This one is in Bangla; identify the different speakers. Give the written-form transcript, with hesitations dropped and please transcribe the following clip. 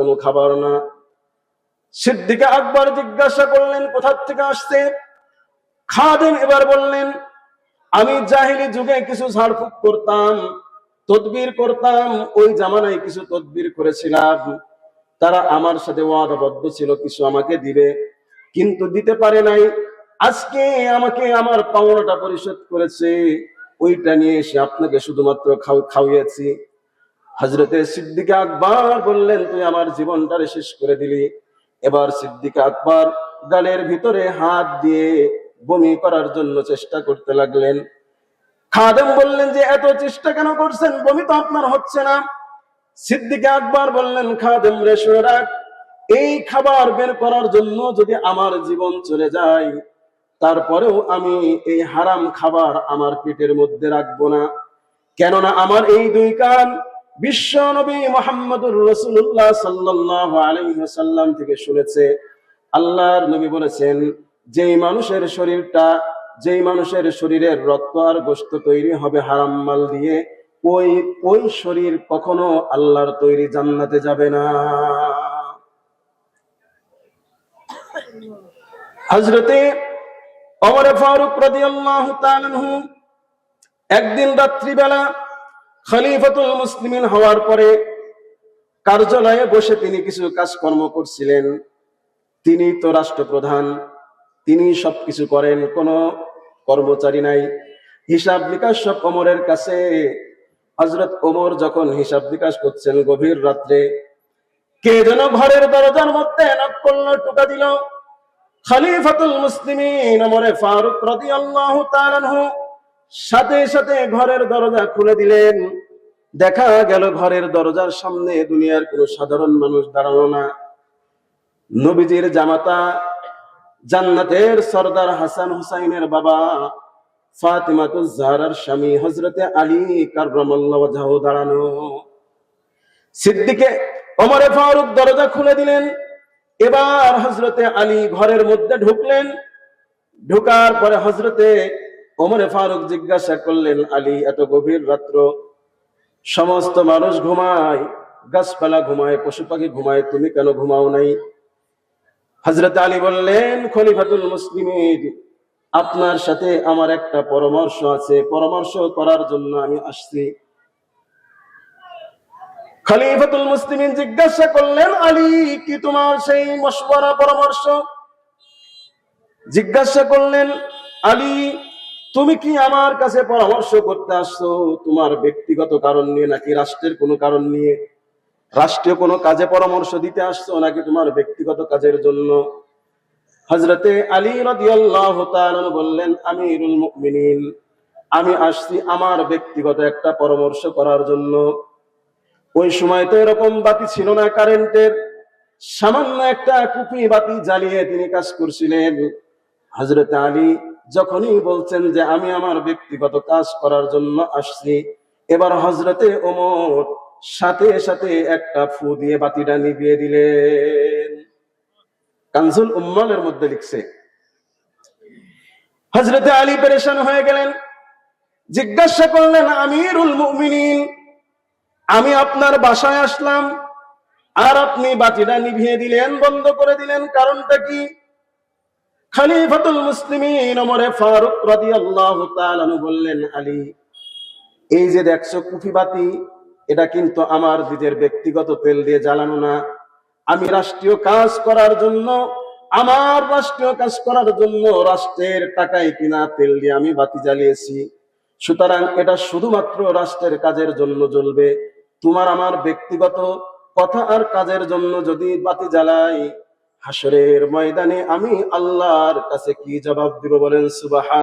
Speaker 1: কোনো খাবার না। সিদ্দিক আকবর জিজ্ঞাসা করলেন কোথা থেকে আসছে? খাদেম এবার বললেন, আমি জাহিলি যুগে কিছু ঝাড়ফুঁক করতাম, তদবির করতাম, ওই জামানায় কিছু তদবির করেছিলাম। তারা আমার সাথে ওয়াদাবদ্ধ ছিল কিছু আমাকে দিবে, কিন্তু দিতে পারে নাই। আজকে আমাকে আমার পাওনাটা পরিশোধ করেছে, ওইটা নিয়ে এসে আপনাকে শুধুমাত্র খাওয়িয়েছি। হযরতে সিদ্দিক আকবর বললেন, তুই আমার জীবনটারে শেষ করে দিলি। এবার সিদ্দিক আকবর গালের ভিতরে হাত দিয়ে বমি করার জন্য চেষ্টা করতে লাগলেন। খাদেম বললেন যে এত চেষ্টা কেন করছেন, বমি তো আপনার হচ্ছে না। সিদ্দিক আকবর বললেন, খাদেম রে শুনে রাখ, এই খাবার বের করার জন্য যদি আমার জীবন চলে যায়, তারপরেও আমি এই হারাম খাবার আমার পেটের মধ্যে রাখবো না। কেননা আমার এই দুই কান বিশ্ব নবী মুহাম্মদুর রাসূলুল্লাহ সাল্লাল্লাহু আলাইহি ওয়াসাল্লাম থেকে শুনেছে, আল্লাহর নবী বলেছেন, যেই মানুষের শরীরের রক্ত আর গোশত তৈরি হবে হারাম মাল দিয়ে, ওই শরীর কখনো আল্লাহর তৈরি জান্নাতে যাবে না। হযরতে ওমর ফারুক রাদিয়াল্লাহু তাআলা আনহু একদিন রাত্রিবেলা খলিফাতুল মুসলিমিন হওয়ার পরে কার্যালয়ে বসে তিনি কিছু কাজকর্ম করছিলেন। তিনি তো রাষ্ট্রপ্রধান, তিনি সবকিছু করেন, কোনো কর্মচারী নাই। হিসাব নিকাশ সব ওমরের কাছে। হযরত ওমর যখন হিসাব নিকাশ করছেন, গভীর রাত্রে কে যেন ঘরের দরজার মধ্যে নক করলো, টোকা দিল। খলিফাতুল মুসলিমিন ওমর ফারুক রাদিয়াল্লাহু তাআলা আনহু সাথে সাথে ঘরের দরজা খুলে দিলেন। দেখা গেল ঘরের দরজার সামনে দুনিয়ার কোনো সাধারণ মানুষ দাঁড়ানো না, নবীজির জামাতা, জান্নাতের সরদার হাসান হুসাইনের বাবা ফাতিমাতুজ জাহরার স্বামী হযরতে আলী কাররামাল্লাহু ওয়াজহাহু দাঁড়ানো। সিদ্দিকে ওমর ফারুক দরজা খুলে দিলেন। এবার হযরতে আলী ঘরের মধ্যে ঢুকলেন। ঢোকার পরে হযরতে ওমর ফারুক জিজ্ঞাসা করলেন, আলী, এত গভীর রাত্র, সমস্ত মানুষ ঘুমায়, গাছপালা ঘুমায়, পশু পাখি ঘুমায়, তুমি কেন ঘুমাও নাই? হযরত আলী বললেন, খলিফাতুল মুসলিমিন, আপনার সাথে আমার একটা পরামর্শ আছে, পরামর্শ করার জন্য আমি আসছি। খলিফাতুল মুসলিমিন জিজ্ঞাসা করলেন, আলী, কি তোমার সেই মশওয়ারা, পরামর্শ? জিজ্ঞাসা করলেন, আলী, তুমি কি আমার কাছে পরামর্শ করতে আসছো তোমার ব্যক্তিগত কারণ নিয়ে, নাকি রাষ্ট্রের কোনো কারণ নিয়ে? রাষ্ট্রীয় কোনো কাজে পরামর্শ দিতে আসছো, নাকি তোমার ব্যক্তিগত কাজের জন্য? হযরতে আলী রাদিয়াল্লাহু তাআলা বললেন, আমিরুল মুমিনিন, আমি আসছি আমার ব্যক্তিগত একটা পরামর্শ করার জন্য। ওই সময় তো এরকম বাতি ছিল না, কারেন্টের, সামান্য একটা কুপি বাতি জ্বালিয়ে তিনি কাজ করছিলেন। হযরত আলী যখনই বলছেন যে আমি আমার ব্যক্তিগত কাজ করার জন্য আসছি, এবার হযরতে ওমর সাথে সাথে একটা ফু দিয়ে বাতিটা নিভিয়ে দিলেন। কানজুল উম্মানের মধ্যে লিখছে। হযরতে আলী পেরেশান হয়ে গেলেন, জিজ্ঞাসা করলেন, আমিরুল মুমিনিন, আমি আপনার বাসায় আসলাম আর আপনি বাতিটা নিভিয়ে দিলেন, বন্ধ করে দিলেন, কারণটা কি? খলিফাতুল মুসলিমিন ওমর ফারুক রাদিয়াল্লাহু তাআলা বললেন, আলী, এই যে দেখছো কুফি বাতি, এটা কিন্তু আমার নিজের ব্যক্তিগত তেল দিয়ে জ্বালানো না। আমি রাষ্ট্রীয় কাজ করার জন্য, রাষ্ট্রের টাকায় কিনা তেল দিয়ে আমি বাতি জ্বালিয়েছি। সুতরাং এটা শুধুমাত্র রাষ্ট্রের কাজের জন্য জ্বলবে। তোমার আমার ব্যক্তিগত কথা আর কাজের জন্য যদি বাতি জ্বালাই, হাসরের ময়দানে আমি আল্লাহর কাছে কি জবাব দিব? বলেন সুবহান।